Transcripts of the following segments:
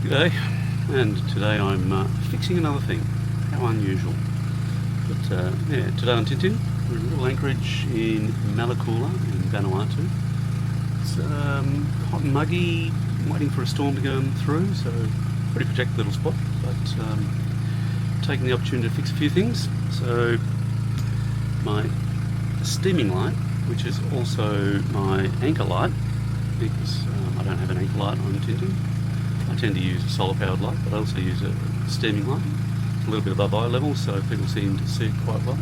G'day, and today I'm fixing another thing. How unusual. But yeah, today on Tintin, we're in a little anchorage in Malekula in Vanuatu. It's hot and muggy, waiting for a storm to go through, so pretty protected little spot, but taking the opportunity to fix a few things. So my steaming light, which is also my anchor light, because I don't have an anchor light on Tintin. I tend to use a solar powered light, but I also use a steaming light. It's a little bit above eye level, so people seem to see it quite well.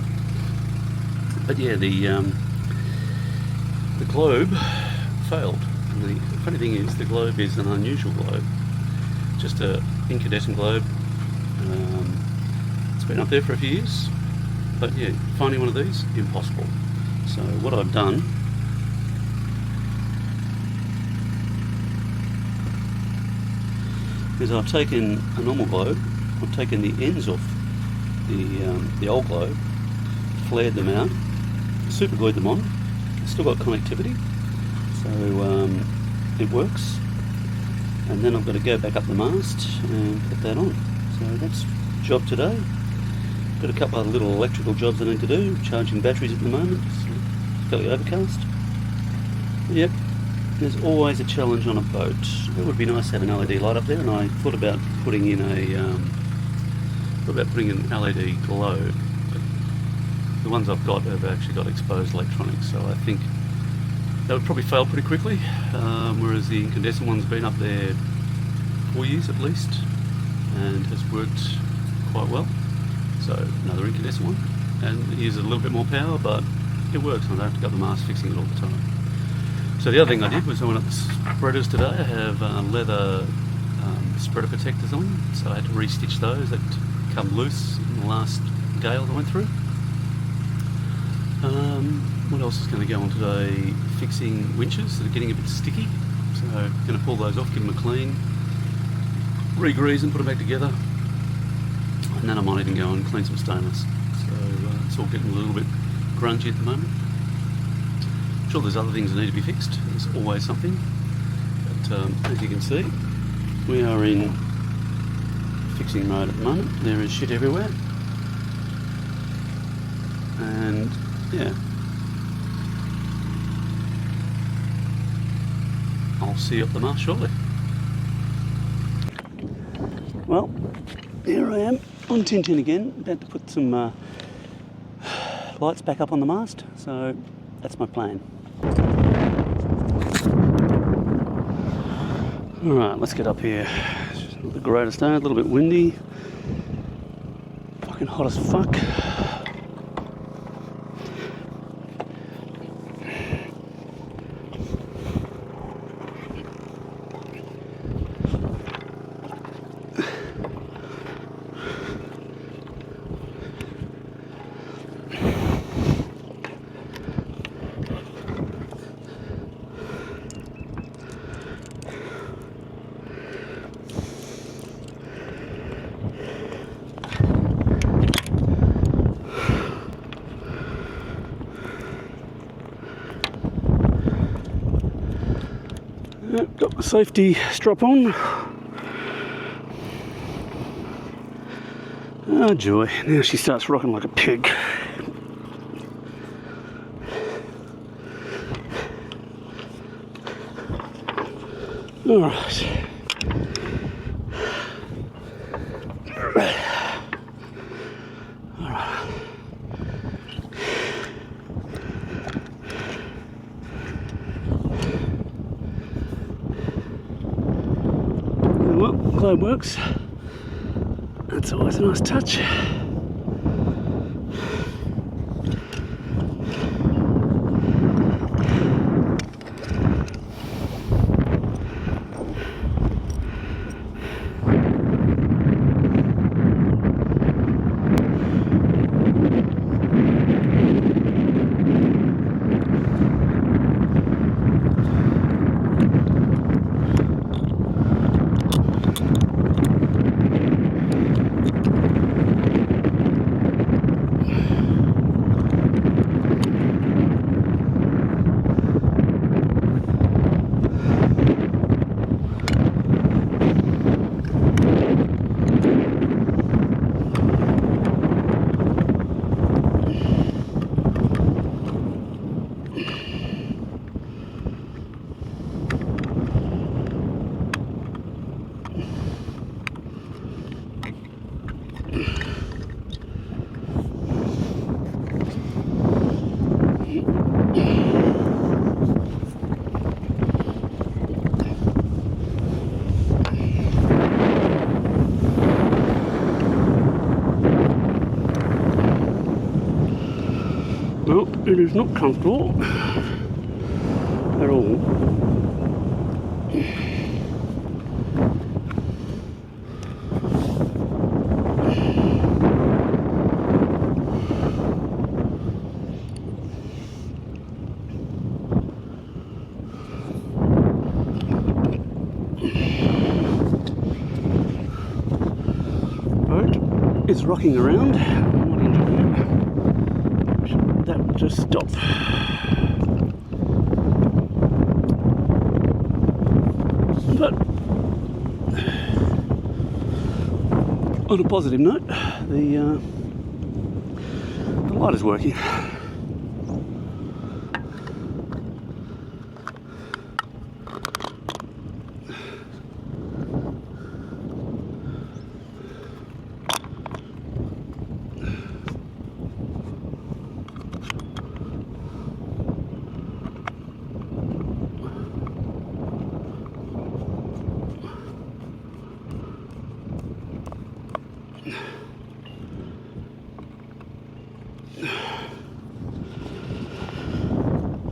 But yeah, the globe failed. And the funny thing is, the globe is an unusual globe. Just an incandescent globe. It's been up there for a few years, but yeah, finding one of these, impossible. So what I've done is I've taken a normal globe, I've taken the ends off the old globe, flared them out, super glued them on, still got connectivity, so it works, and then I've got to go back up the mast and put that on. So that's the job today. Got a couple of little electrical jobs I need to do, charging batteries at the moment, it's fairly overcast. Yep. There's always a challenge on a boat. It would be nice to have an LED light up there, and I thought about putting in an LED globe. But the ones I've got have actually got exposed electronics, so I think that would probably fail pretty quickly. Whereas the incandescent one's been up there 4 years at least, and has worked quite well. So another incandescent one, and it uses a little bit more power, but it works. I don't have to go up the mast fixing it all the time. So the other thing I did was I went up the spreaders today. I have leather spreader protectors on, so I had to re-stitch those. That come loose in the last gale that went through. What else is going to go on today? Fixing winches that are getting a bit sticky. So I'm going to pull those off, give them a clean, re-grease and put them back together. And then I might even go and clean some stainless. So it's all getting a little bit grungy at the moment. Sure, there's other things that need to be fixed. There's always something. But as you can see, we are in fixing mode at the moment. There is shit everywhere. And yeah, I'll see you up the mast shortly. Well, here I am on Tintin again, about to put some lights back up on the mast. So that's my plan. Alright, let's get up here. It's not the greatest day, a little bit windy. Fucking hot as fuck. Got the safety strap on. Oh joy, now she starts rocking like a pig. Alright. Well, globe works. That's always a nice touch. It is not comfortable at all. Boat is rocking around. I'm not enjoying it. That will just stop. But on a positive note, the light is working.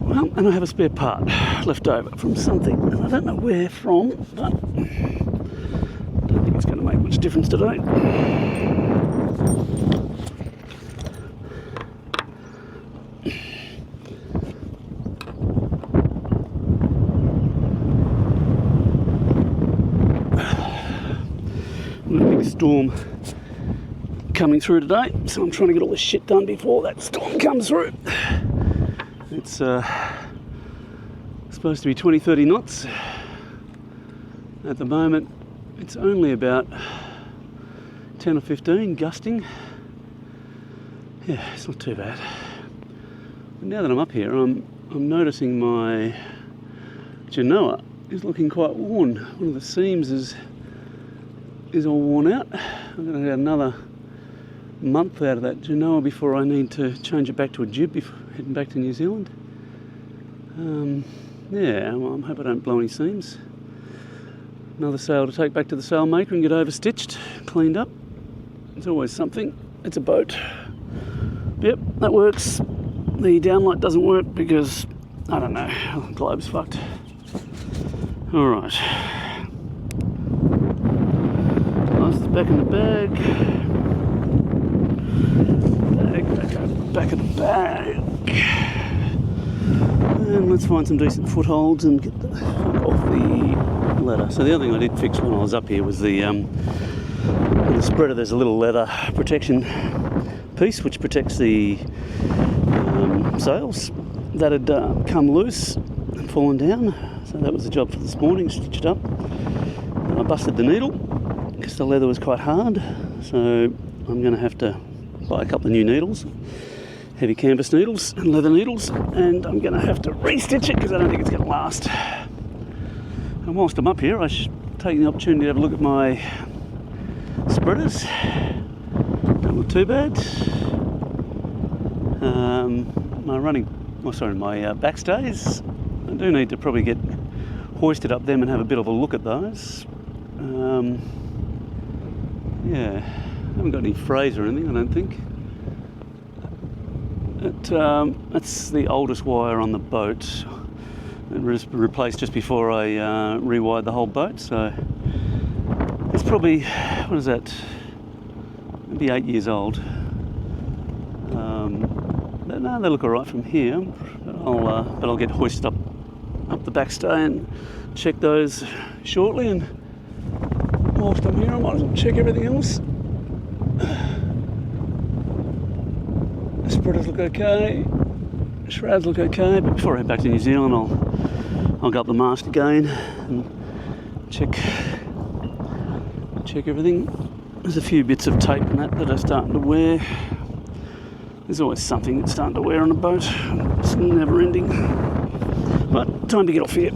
Well, and I have a spare part left over from something, and I don't know where from, but I don't think it's going to make much difference today. We've got a big storm coming through today, so I'm trying to get all this shit done before that storm comes through. It's supposed to be 20-30 knots. At the moment it's only about 10 or 15 gusting. Yeah, it's not too bad. But now that I'm up here, I'm noticing my genoa is looking quite worn. One of the seams is all worn out. I'm going to get another month out of that genoa before I need to change it back to a jib before heading back to New Zealand. Yeah, well, I hope I don't blow any seams. Another sail to take back to the sail maker and get over stitched, cleaned up. It's always something. It's a boat. Yep, that works. The downlight doesn't work because, I don't know, the globe's fucked. Alright. Mast is back in the bag. Back of the bag. And let's find some decent footholds and get the fuck off the ladder. So the other thing I did fix when I was up here was in the spreader there's a little leather protection piece which protects the sails that had come loose and fallen down. So that was the job for this morning, stitch it up. And I busted the needle because the leather was quite hard, so I'm going to have to buy a couple of new needles, heavy canvas needles and leather needles, and I'm going to have to re-stitch it because I don't think it's going to last. And whilst I'm up here, I should take the opportunity to have a look at my spreaders. Don't look too bad. My backstays, I do need to probably get hoisted up them and have a bit of a look at those. Yeah, I haven't got any frays or anything, I don't think. That's the oldest wire on the boat. It was replaced just before I rewired the whole boat, so it's probably, what is that, maybe 8 years old. But no, they look alright from here, but I'll get hoisted up the backstay and check those shortly, and whilst I'm here I might as well check everything else. The spreaders look okay, shrouds look okay, but before I head back to New Zealand I'll go up the mast again and check everything. There's a few bits of tape and that are starting to wear. There's always something that's starting to wear on a boat. It's never ending. But time to get off here.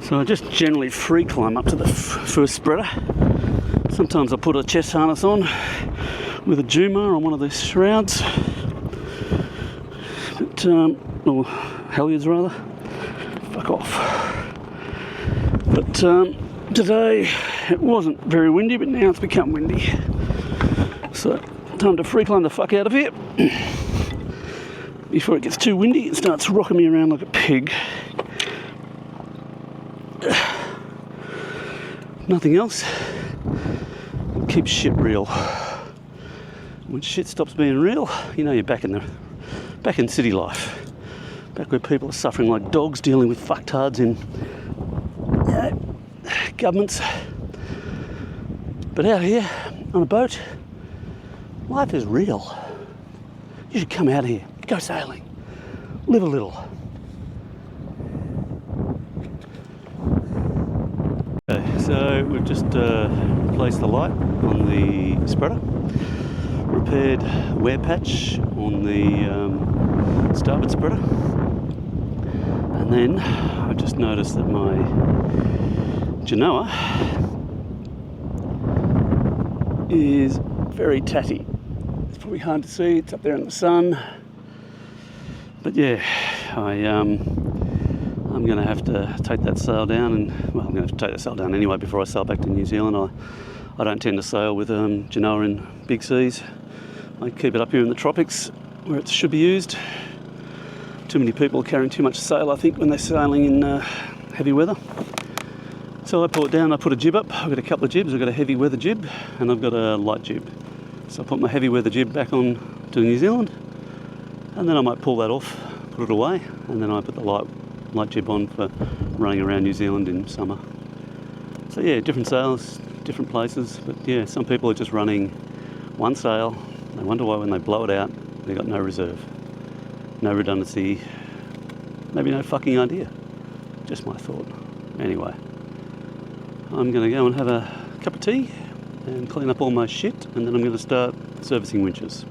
So I just generally free climb up to the first spreader. Sometimes I put a chest harness on with a Juma on one of the shrouds, but, or halyards rather. Fuck off. But today it wasn't very windy, but now it's become windy. So time to free climb the fuck out of here before it gets too windy and starts rocking me around like a pig. Nothing else. Keep shit real. When shit stops being real, you know you're back in city life. Back where people are suffering like dogs, dealing with fucktards in governments. But out here on a boat, life is real. You should come out here, go sailing, live a little. So we've just replaced the light on the spreader, repaired wear patch on the starboard spreader, and then I just noticed that my genoa is very tatty. It's probably hard to see, it's up there in the sun, but yeah, I'm going to have to take that sail down, and well, I'm going to have to take the sail down anyway before I sail back to New Zealand. I don't tend to sail with genoa in big seas. I keep it up here in the tropics where it should be used. Too many people are carrying too much sail, I think, when they're sailing in heavy weather. So I pull it down, I put a jib up. I've got a couple of jibs. I've got a heavy weather jib and I've got a light jib. So I put my heavy weather jib back on to New Zealand, and then I might pull that off, put it away, and then I put the light jib on for running around New Zealand in summer. So yeah, different sails, different places, but yeah, some people are just running one sail. They wonder why when they blow it out, they've got no reserve, no redundancy, maybe no fucking idea. Just my thought. Anyway, I'm going to go and have a cup of tea and clean up all my shit, and then I'm going to start servicing winches.